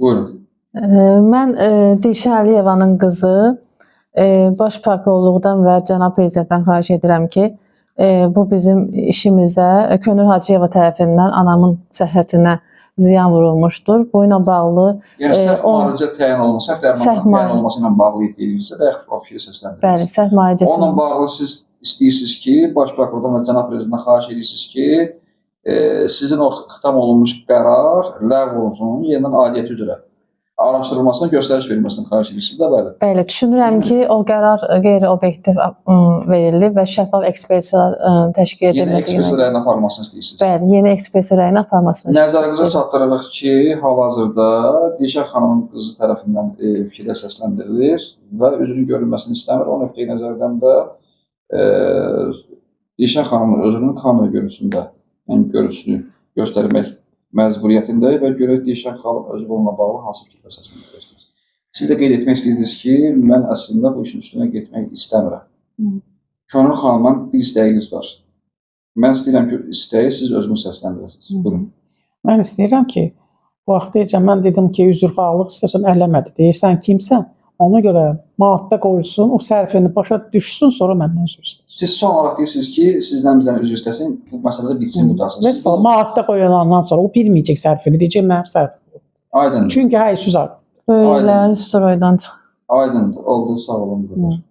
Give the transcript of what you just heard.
Buyurun. Mən Dilşən Əliyevanın qızı Baş Prokurorluqdan və Cənab Prezidentdən xahiş edirəm ki, bu bizim işimizə Könül Hacıyeva tərəfindən anamın səhhətinə ziyan vurulmuşdur. Bu ilə bağlı Yəni səhv müalicə təyin olunması, səhv dərmanın təyin olunması ilə bağlı deyilirsə və yaxud o fikri səsləndirirsiniz. Bəli, səhv müalicəsi. Onunla bağlı siz istəyirsiniz ki, Baş Prokurordan və Cənab Prezidentdən xahiş edirsiniz ki, sizin o xitam olunmuş qərar ləğv olunsun, yenidən aidiyyəti üzrə araşdırılmasına göstəriş verilməsini xahiş edirsiniz də, bəli. Bəli, düşünürəm ki, o qərar qeyri-obyektiv verilib və şəffaf ekspertiza təşkil edilməli. Yeni ekspertiza rəyinin aparılmasını istəyirsiniz. Bəli, yeni ekspertiza rəyinin aparılmasını istəyirsiniz. Nəzərinizə çatdırırıq ki, hal-hazırda Dilşən xanımın qızı tərəfindən fikirlər səsləndirilir və üzrün görülməsini istəmir. O nöqteyi nəzərdən də Dilşən xanımın özünün kamera görüntüsündə görüntüsünü göstərmək məcburiyyətində və görək Dilşən xanım özü bununla bağlı hansı fikirlər səsləndirirsiniz. Siz də qeyd etmək istəyirsiniz ki, mən əslində bu işin üstünə getmək istəmirəm. Könül xanımdan bir istəyiniz var. Mən istəyirəm ki, istəyi siz özünüz səsləndirəsiniz. Buyurun. Mən istəyirəm ki, bu vaxt mən dedim ki, üzrxahlıq istəsən ələmədi. Deyirsən kimsən? Ona görə maddə qoyulsun, o sərfini başa düşsün, sonra məndən üzr istəsin. Siz son olaraq deyirsiniz ki, sizdən bizdən üzr istəsin, bu məsələdə bitsin, qutarsın. Mesela maddə qoyulandan sonra o bilməyəcək sərfini, deyəcək mənim sərfim. Aydındır. Çünki həysüz artıq. Böyüklərin steroiddan çıxır. Aydındır, oldu, sağ olun.